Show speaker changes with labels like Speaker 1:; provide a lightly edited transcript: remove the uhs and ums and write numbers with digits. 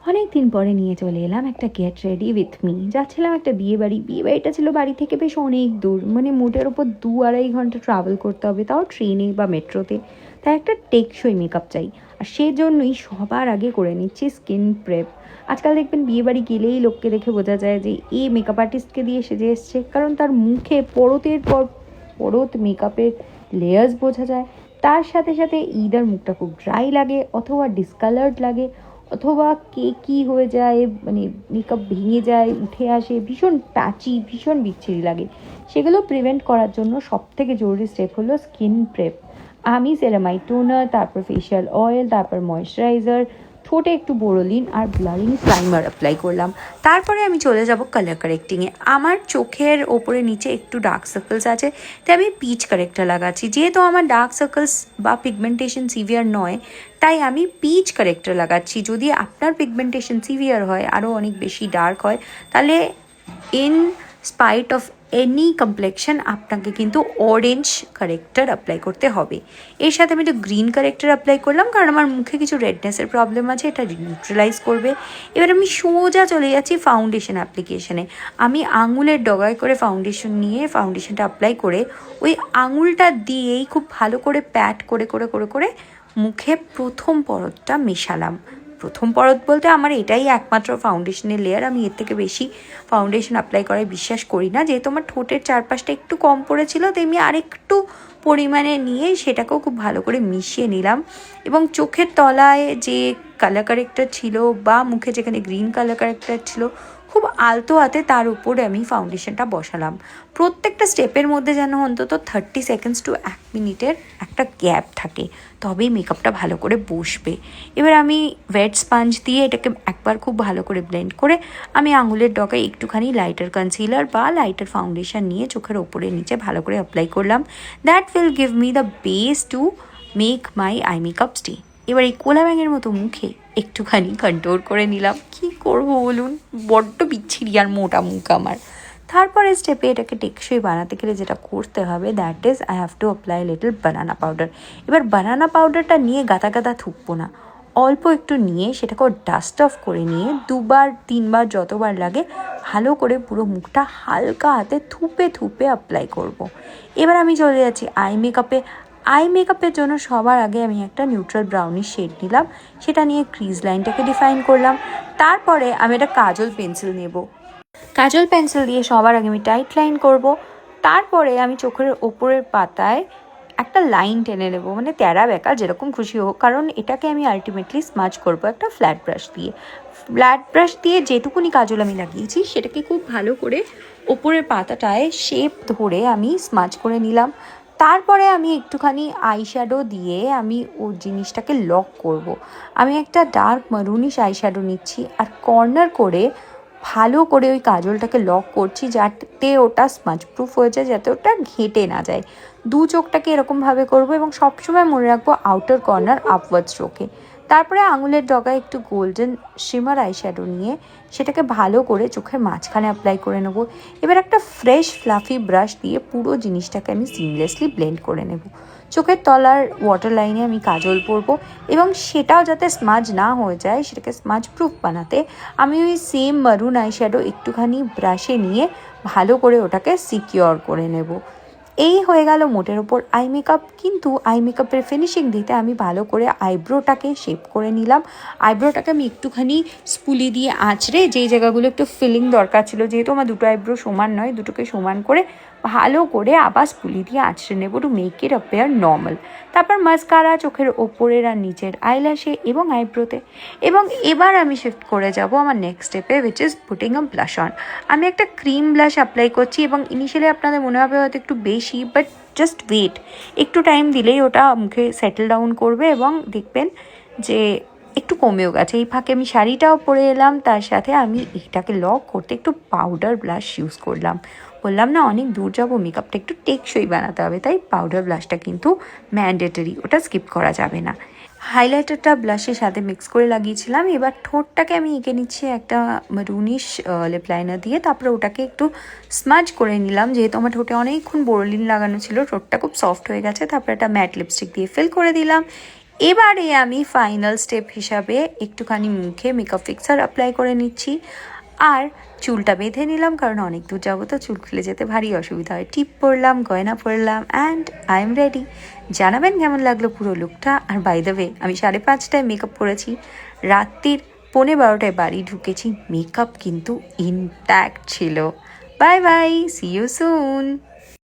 Speaker 1: অনেক দিন পরে নিয়ে চলে এলাম একটা গেট রেডি উইথ মি। যাচ্ছিলাম একটা বিয়ে বাড়িটা ছিল বাড়ি থেকে বেশ অনেক দূর, মানে মোটের ওপর 2-2.5 ঘন্টা ট্রাভেল করতে হবে, তাও ট্রেনে বা মেট্রোতে। তাই একটা টেকসই মেকআপ চাই, আর সেজন্যই সবার আগে করে নিচ্ছি স্কিন প্রেপ। আজকাল দেখবেন বিয়েবাড়ি গেলেই লোককে দেখে বোঝা যায় যে এই মেকআপ আর্টিস্টকে দিয়ে সেজে এসছে, কারণ তার মুখে পরতের পর পরত মেকআপের লেয়ার্স বোঝা যায়। তার সাথে সাথে ইদার মুখটা খুব ড্রাই লাগে, অথবা ডিসকালার্ড লাগে, অথবা কী হয়ে যায়, মানে মেকআপ ভেঙে যায়, উঠে আসে, ভীষণ প্যাচি, ভীষণ বিচ্ছিরি লাগে। সেগুলো প্রিভেন্ট করার জন্য সবথেকে জরুরি স্টেপ হলো স্কিন প্রেপ। আমি সেরামাইড টোনার, তারপর ফেশিয়াল অয়েল, তারপর ময়েশ্চারাইজার, ঠোঁটে একটু বোরোলিন আর ব্লারিং প্রাইমার অ্যাপ্লাই করলাম। তারপরে আমি চলে যাব কালার কারেক্টিংয়ে। আমার চোখের ওপরে নিচে একটু ডার্ক সার্কেলস আছে, তাই আমি পিচ কারেক্টার লাগাচ্ছি। যেহেতু আমার ডার্ক সার্কেলস বা পিগমেন্টেশন সিভিয়ার নয়, তাই আমি পিচ কারেক্টার লাগাচ্ছি। যদি আপনার পিগমেন্টেশন সিভিয়ার হয়, আরও অনেক বেশি ডার্ক হয়, তাহলে in spite of any complexion আপনাকে কিন্তু অরেঞ্জ কারেক্টার অ্যাপ্লাই করতে হবে। এর সাথে আমি একটু গ্রিন কারেক্টার অ্যাপ্লাই করলাম, কারণ আমার মুখে কিছু রেডনেসের প্রবলেম আছে, এটা নিউট্রালাইজ করবে। এবার আমি সোজা চলে যাচ্ছি ফাউন্ডেশন অ্যাপ্লিকেশনে। আমি আঙুলের ডগায় করে ফাউন্ডেশন নিয়ে ফাউন্ডেশনটা অ্যাপ্লাই করে ওই আঙুলটা দিয়েই খুব ভালো করে প্যাট করে করে করে করে মুখে প্রথম পরতটা মেশালাম। প্রথম পরত বলতে আমার এটাই একমাত্র ফাউন্ডেশনের লেয়ার, আমি এর থেকে বেশি ফাউন্ডেশন অ্যাপ্লাই করায় বিশ্বাস করি না। যেহেতু আমার ঠোঁটের চারপাশটা একটু কম পড়েছিল, তাই আমি আরেকটু পরিমাণে নিয়ে সেটাকেও খুব ভালো করে মিশিয়ে নিলাম। এবং চোখের তলায় যে কালার কারেক্টার ছিল বা মুখে যেখানে গ্রিন কালার কারেক্টার ছিল, খুব আলতো হাতে তার উপরে আমি ফাউন্ডেশনটা বসালাম। প্রত্যেকটা স্টেপের মধ্যে যেন অন্তত 30 সেকেন্ডস টু 1 মিনিটের একটা গ্যাপ থাকে, তবেই মেকআপটা ভালো করে বসবে। এবার আমি ওয়েট স্পঞ্জ দিয়ে এটাকে একবার খুব ভালো করে ব্লেন্ড করে আমি আঙুলের ডগায় একটুখানি লাইটার কনসিলার বা লাইটার ফাউন্ডেশন নিয়ে চোখের ওপরে নিচে ভালো করে অ্যাপ্লাই করলাম। That will give me the base to make my eye makeup stay. এবার এই কোলা ব্যাঙের মতো মুখে একটুখানি কন্ট্রোল করে নিলাম। কি করব বলুন, বড্ড বিচ্ছিরি আর মোটা মুখ আমার। তারপরে স্টেপে এটাকে টেকসই বানাতে গেলে যেটা করতে হবে, that is I have to apply little banana powder. এবার বানানা পাউডারটা নিয়ে গাদা গাদা থুকবো না, অল্প একটু নিয়ে সেটাকে ডাস্ট অফ করে নিয়ে 2-3 বার যতবার লাগে ভালো করে পুরো মুখটা হালকা হাতে থুপে থুপে অ্যাপ্লাই করব। এবার আমি চলে যাচ্ছি আই মেকআপে। আই মেকআপের জন্য সবার আগে আমি একটা নিউট্রাল ব্রাউনিশ শেড নিলাম, সেটা নিয়ে ক্রিজ লাইনটাকে ডিফাইন করলাম। তারপরে আমি একটা কাজল পেন্সিল নেব, কাজল পেন্সিল দিয়ে সবার আগে আমি টাইট লাইন করব। তারপরে আমি চোখের ওপরের পাতায় একটা লাইন টেনে নেবো, মানে তেরা বেঁকা যেরকম খুশি হোক, কারণ এটাকে আমি আলটিমেটলি স্মাচ করব একটা ফ্ল্যাট ব্রাশ দিয়ে। ফ্ল্যাট ব্রাশ দিয়ে যেটুকুনি কাজল আমি লাগিয়েছি সেটাকে খুব ভালো করে ওপরের পাতাটায় শেপ ধরে আমি স্মাচ করে নিলাম। তারপরে আমি একটুখানি আইশ্যাডো দিয়ে আমি ওই জিনিসটাকে লক করব। আমি একটা ডার্ক মারুনিশ আইশ্যাডো নিচ্ছি আর কর্নার করে ভালো করে ওই কাজলটাকে লক করছি, যাতে ওটা স্মাচ প্রুফ হয়ে যায়, যাতে ওটা ঘেঁটে না যায়। দু চোখটাকে এরকমভাবে করব এবং সবসময় মনে রাখবো আউটার কর্নার আপওয়ার্ড স্ট্রোকে। তারপরে আঙুলের ডগায় একটু গোল্ডেন শিমার আইশ্যাডো নিয়ে সেটাকে ভালো করে চোখের মাঝখানে অ্যাপ্লাই করে নেব। এবার একটা ফ্রেশ ফ্লাফি ব্রাশ দিয়ে পুরো জিনিসটাকে আমি সিমলেসলি ব্লেন্ড করে নেব। চোখের তলার ওয়াটার লাইনে আমি কাজল পরবো এবং সেটাও যাতে স্মাজ না হয়ে যায়, সেটাকে স্মাজ প্রুফ বানাতে আমি ওই সেম মারুন আইশ্যাডো একটুখানি ব্রাশে নিয়ে ভালো করে ওটাকে সিকিওর করে নেব। এই হয়ে গেল মোটের ওপর আই মেকআপ। কিন্তু আই মেকআপের ফিনিশিং দিতে আমি ভালো করে আইব্রোটাকে শেপ করে নিলাম। আইব্রোটাকে আমি একটুখানি স্পুলি দিয়ে আঁচড়ে যেই জায়গাগুলো একটু ফিলিং দরকার ছিল, যেহেতু আমার দুটো আইব্রো সমান নয়, দুটোকে সমান করে ভালো করে আবার স্পুলি দিয়ে আঁচড়ে নেব to make it appear normal. তারপর মাস্কারা চোখের ওপরের আর নিচের আইল্যাশে এবং আইব্রোতে। এবং এবার আমি শিফট করে যাব আমার নেক্সট স্টেপে, which is putting a blush on. আমি একটা ক্রিম ব্লাশ অ্যাপ্লাই করছি এবং ইনিশিয়ালি আপনাদের মনে হবে হয়তো একটু বেশি, বাট জাস্ট ওয়েট, একটু টাইম দিলেই ওটা মুখে সেটেল ডাউন করবে এবং দেখবেন যে একটু কমেও গেছে। এই ফাঁকে আমি শাড়িটাও পরে এলাম, তার সাথে আমি এটাকে লক করতে একটু পাউডার ব্লাশ ইউজ করলাম। বললাম না অনেক দূর যাবো, মেকআপটা একটু টেকসই বানাতে হবে, তাই পাউডার ব্লাশটা কিন্তু ম্যান্ডেটরি, ওটা স্কিপ করা যাবে না। হাইলাইটারটা ব্লাশের সাথে মিক্স করে লাগিয়েছিলাম। এবার ঠোঁটটাকে আমি এঁকে নিচ্ছি একটা মারুনিশ লিপ লাইনার দিয়ে, তারপরে ওটাকে একটু স্মাজ করে নিলাম। যেহেতু আমার ঠোঁটে অনেকক্ষণ বোরোলিন লাগানো ছিল, ঠোঁটটা খুব সফট হয়ে গেছে। তারপরে একটা ম্যাট লিপস্টিক দিয়ে ফিল করে দিলাম। এবারে আমি ফাইনাল স্টেপ হিসাবে একটুখানি মুখে মেকআপ ফিক্সার অ্যাপ্লাই করে নিচ্ছি, আর চুলটা বেঁধে নিলাম, কারণ অনেক দূর যাবো তো চুল খুলে যেতে ভারী অসুবিধা হয়। টিপ পরলাম, গয়না পরলাম, অ্যান্ড আই এম রেডি। জানাবেন কেমন লাগলো পুরো লুকটা। আর বাই দ্য ওয়ে, আমি 5:30টায় মেকআপ করেছি, রাত্রির 11:15টায় বাড়ি ঢুকেছি, মেকআপ কিন্তু ইনট্যাক্ট ছিল। Bye bye, see you soon.